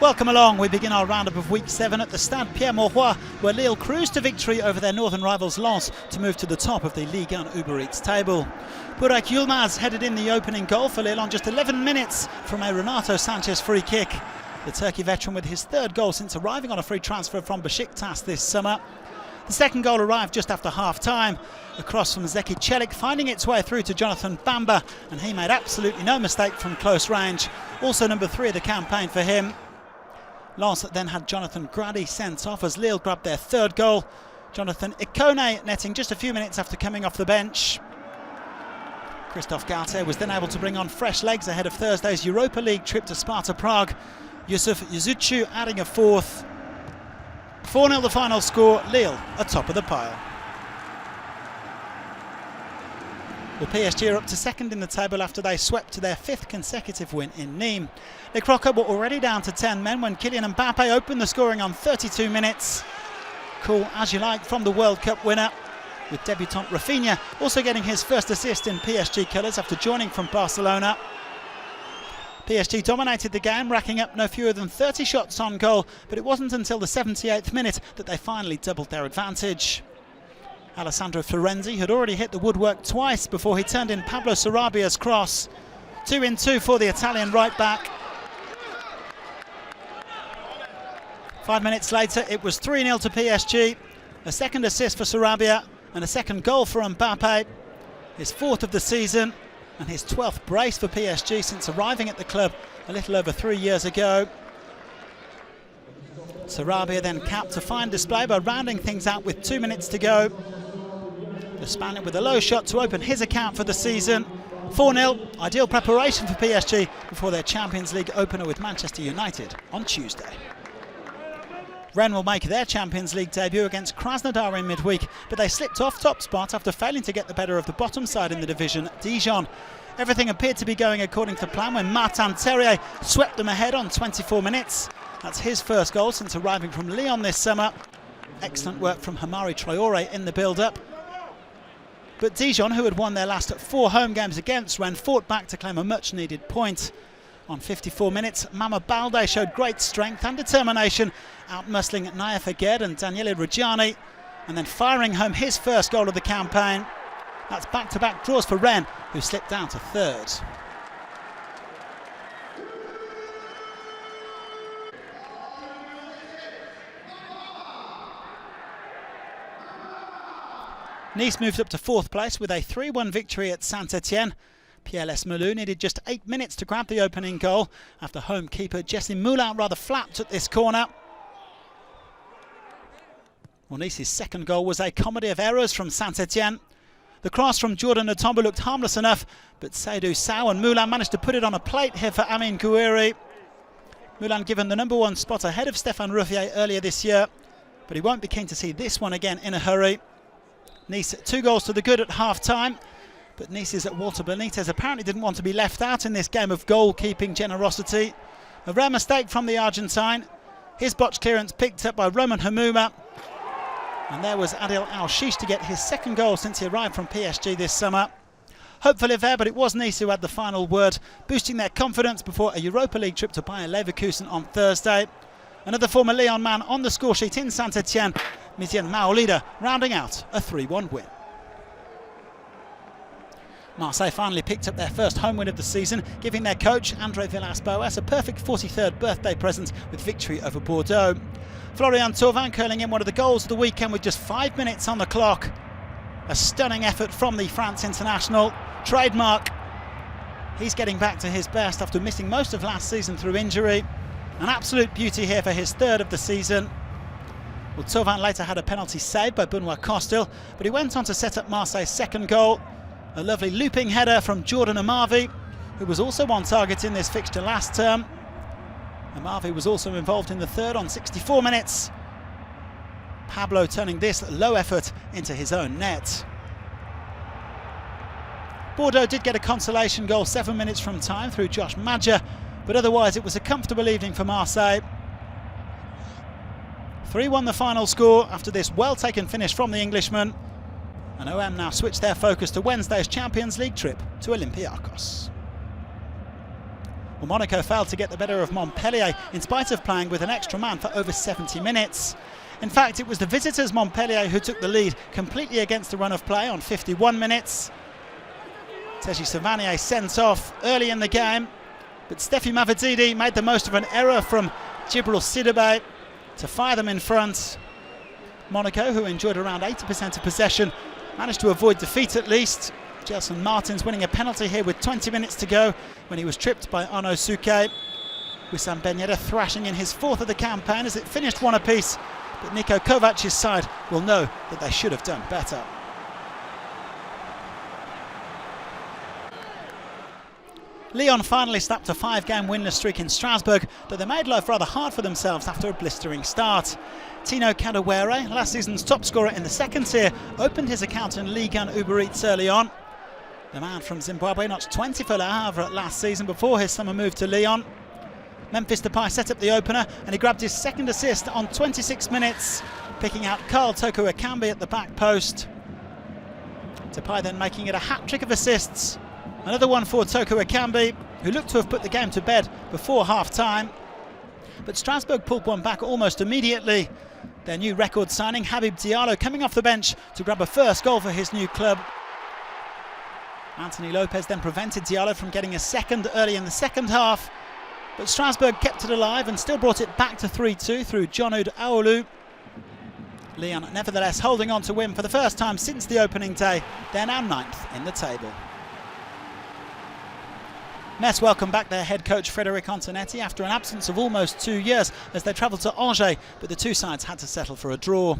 Welcome along. We begin our roundup of Week 7 at the Stade Pierre-Mauroy, where Lille cruised to victory over their northern rivals Lens to move to the top of the Ligue 1 Uber Eats table. Burak Yilmaz headed in the opening goal for Lille on just 11 minutes from a Renato Sanchez free kick. The Turkey veteran with his third goal since arriving on a free transfer from Besiktas this summer. The second goal arrived just after half-time. A cross from Zeki Çelik finding its way through to Jonathan Bamba, and he made absolutely no mistake from close range. Also number 3 of the campaign for him. Lens then had Jonathan Grady sent off as Lille grabbed their third goal. Jonathan Ikone netting just a few minutes after coming off the bench. Christophe Galtier was then able to bring on fresh legs ahead of Thursday's Europa League trip to Sparta Prague. Yusuf Yazucu adding a fourth. 4-0 the final score, Lille atop of the pile. Well, PSG are up to second in the table after they swept to their 5th consecutive win in Nîmes. Les Croqueurs were already down to 10 men when Kylian Mbappé opened the scoring on 32 minutes. Cool as you like from the World Cup winner, with debutant Rafinha also getting his first assist in PSG colours after joining from Barcelona. PSG dominated the game, racking up no fewer than 30 shots on goal, but it wasn't until the 78th minute that they finally doubled their advantage. Alessandro Florenzi had already hit the woodwork twice before he turned in Pablo Sarabia's cross. 2-2 for the Italian right back. 5 minutes later it was 3-0 to PSG. A second assist for Sarabia and a second goal for Mbappé. His 4th of the season and his 12th brace for PSG since arriving at the club a little over 3 years ago. Sarabia then capped a fine display by rounding things out with 2 minutes to go. The Spaniard with a low shot to open his account for the season. 4-0, ideal preparation for PSG before their Champions League opener with Manchester United on Tuesday. Rennes will make their Champions League debut against Krasnodar in midweek, but they slipped off top spot after failing to get the better of the bottom side in the division, Dijon. Everything appeared to be going according to plan when Martin Terrier swept them ahead on 24 minutes. That's his first goal since arriving from Lyon this summer. Excellent work from Hamari Traoré in the build-up. But Dijon, who had won their last 4 home games against Rennes, fought back to claim a much-needed point. On 54 minutes, Mama BALDÉ showed great strength and determination, outmuscling Naïef Aguerd and Daniele Reggiani, and then firing home his first goal of the campaign. That's back-to-back draws for Rennes, who slipped down to 3rd. Nice moved up to 4th place with a 3-1 victory at SAINT-ÉTIENNE. Pierre-Yves Melou needed just 8 minutes to grab the opening goal after home keeper Jesse Moulin rather flapped at this corner. Well, Nice's second goal was a comedy of errors from Saint-Etienne. The cross from Jordan Natomba looked harmless enough, but Seydou Sow and Moulin managed to put it on a plate here for Amine Gouiri. Moulin given the number 1 spot ahead of Stéphane Ruffier earlier this year, but he won't be keen to see this one again in a hurry. Nice 2 goals to the good at half-time, but Nice's Walter Benitez apparently didn't want to be left out in this game of goal-keeping generosity. A rare mistake from the Argentine. His botched clearance picked up by Roman Hamouma. And there was Adil Al-Shish to get his 2nd goal since he arrived from PSG this summer. Hopefully there, but it was Nice who had the final word, boosting their confidence before a Europa League trip to Bayer Leverkusen on Thursday. Another former Lyon man on the scoresheet in Saint-Etienne, Mizien Maolida, rounding out a 3-1 win. Marseille finally picked up their first home win of the season, giving their coach, André Villas-Boas, a perfect 43rd birthday present with victory over Bordeaux. Florian Thauvin curling in one of the goals of the weekend with just 5 minutes on the clock. A stunning effort from the France international. Trademark. He's getting back to his best after missing most of last season through injury. An absolute beauty here for his 3rd of the season. Well, Thauvin later had a penalty saved by Benoit Costil, but he went on to set up Marseille's 2nd goal. A lovely looping header from Jordan Amavi, who was also on target in this fixture last term. Amavi was also involved in the 3rd on 64 minutes. Pablo turning this low effort into his own net. Bordeaux did get a consolation goal 7 minutes from time through Josh Madja, but otherwise it was a comfortable evening for Marseille. 3-1 the final score after this well-taken finish from the Englishman. And OM now switch their focus to Wednesday's Champions League trip to Olympiacos. Well, Monaco failed to get the better of Montpellier in spite of playing with an extra man for over 70 minutes. In fact, it was the visitors Montpellier who took the lead completely against the run of play on 51 minutes. Teji Savanier sent off early in the game, but Steffi Mavadzidi made the most of an error from Djibril Sidibe to fire them in front. Monaco, who enjoyed around 80% of possession, managed to avoid defeat at least. Gelson Martins winning a penalty here with 20 minutes to go when he was tripped by Arnaud Souquet. Wissam Ben Yedder thrashing in his fourth of the campaign as it finished one apiece, but Niko Kovac's side will know that they should have done better. Lyon finally snapped a 5-game winless streak in Strasbourg, though they made life rather hard for themselves after a blistering start. Tino Kadewere, last season's top scorer in the second tier, opened his account in Ligue and Uber Eats early on. The man from Zimbabwe notched 20 for Le Havre last season before his summer move to Lyon. Memphis Depay set up the opener and he grabbed his second assist on 26 minutes, picking out Carl Toko Ekambi at the back post. Depay then making it a hat-trick of assists. Another one for Toko Ekambi, who looked to have put the game to bed before half-time. But Strasbourg pulled one back almost immediately. Their new record signing, Habib Diallo, coming off the bench to grab a first goal for his new club. Anthony Lopez then prevented Diallo from getting a second early in the second half. But Strasbourg kept it alive and still brought it back to 3-2 through Jean-Eudes Aoulou. Lyon nevertheless holding on to win for the first time since the opening day. They're now 9th in the table. Metz welcome back their head coach Frédéric Antonetti after an absence of almost 2 years as they travelled to Angers, but the two sides had to settle for a draw.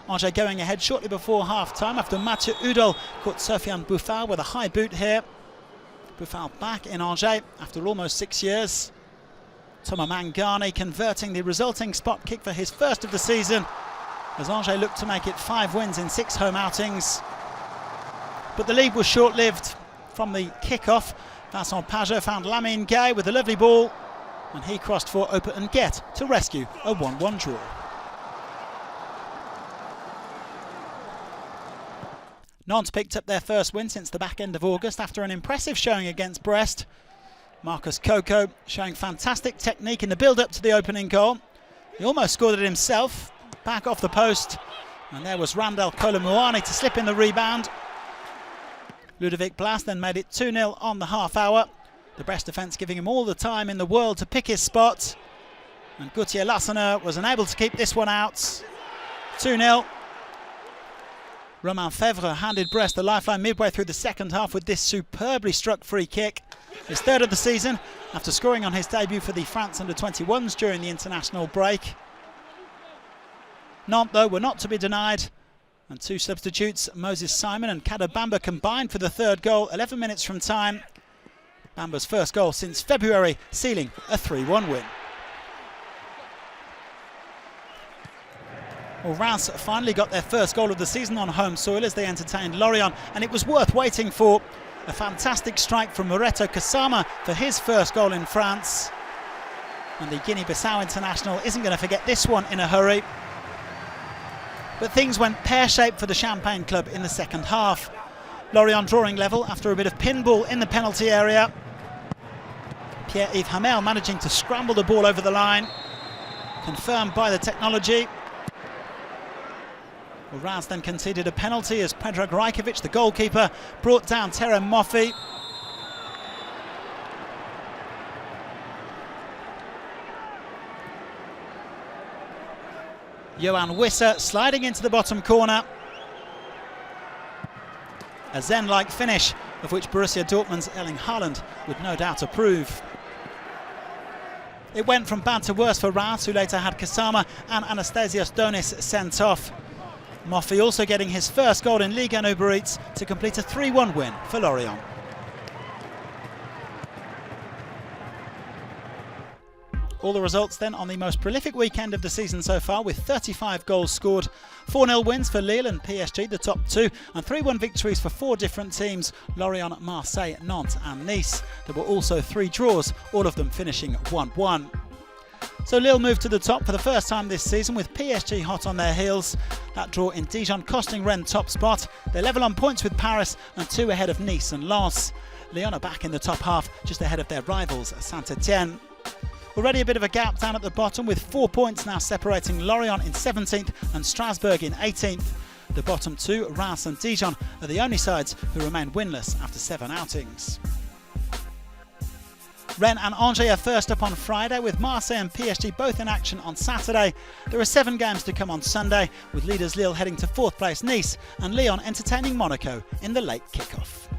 Angers going ahead shortly before half-time after Mathieu Udol caught Sofiane Bouffal with a high boot here. Bouffal back in Angers after almost 6 years. Thomas Mangani converting the resulting spot kick for his first of the season as Angers looked to make it 5 wins in 6 home outings. But the lead was short-lived. From the kick-off, Vincent Pajot found Lamine Gay with a lovely ball and he crossed for Opa Nguet to rescue a 1-1 draw. Nantes picked up their first win since the back end of August after an impressive showing against Brest. Marcus Coco showing fantastic technique in the build-up to the opening goal. He almost scored it himself, back off the post, and there was Randall Kolomuani to slip in the rebound. Ludovic Blas then made it 2-0 on the half hour. The Brest defence giving him all the time in the world to pick his spot. And Gauthier Lassoneur was unable to keep this one out. 2-0. Romain Fèvre handed Brest the lifeline midway through the second half with this superbly struck free kick. His third of the season after scoring on his debut for the France under-21s during the international break. Nantes, though, were not to be denied. And 2 substitutes, Moses Simon and Kader Bamba, combined for the third goal 11 minutes from time. Bamba's first goal since February, sealing a 3-1 win. Well, Reims finally got their first goal of the season on home soil as they entertained Lorient, and it was worth waiting for. A fantastic strike from Moreto Kasama for his first goal in France. And the Guinea-Bissau international isn't going to forget this one in a hurry. But things went pear-shaped for the Champagne club in the second half. Lorient drawing level after a bit of pinball in the penalty area. Pierre-Yves Hamel managing to scramble the ball over the line. Confirmed by the technology. Well, Reims then conceded a penalty as Predrag Rajkovic, the goalkeeper, brought down Terem Moffi. Johan Wisser sliding into the bottom corner. A Zen-like finish of which Borussia Dortmund's Erling Haaland would no doubt approve. It went from bad to worse for Reims, who later had Kasama and Anastasios Donis sent off. Moffi also getting his first goal in Ligue and Uber Eats to complete a 3-1 win for Lorient. All the results then on the most prolific weekend of the season so far, with 35 goals scored. 4-0 wins for Lille and PSG, the top 2, and 3-1 victories for 4 different teams: Lorient, Marseille, Nantes and Nice. There were also 3 draws, all of them finishing 1-1. So Lille moved to the top for the first time this season, with PSG hot on their heels. That draw in Dijon costing Rennes top spot. They're level on points with Paris and 2 ahead of Nice and Lens. Lyon are back in the top half, just ahead of their rivals SAINT-ÉTIENNE. Already a bit of a gap down at the bottom, with 4 points now separating Lorient in 17th and Strasbourg in 18th. The bottom two, Reims and Dijon, are the only sides who remain winless after 7 outings. Rennes and Angers are first up on Friday, with Marseille and PSG both in action on Saturday. There are 7 games to come on Sunday, with leaders Lille heading to 4th place Nice and Lyon entertaining Monaco in the late kick-off.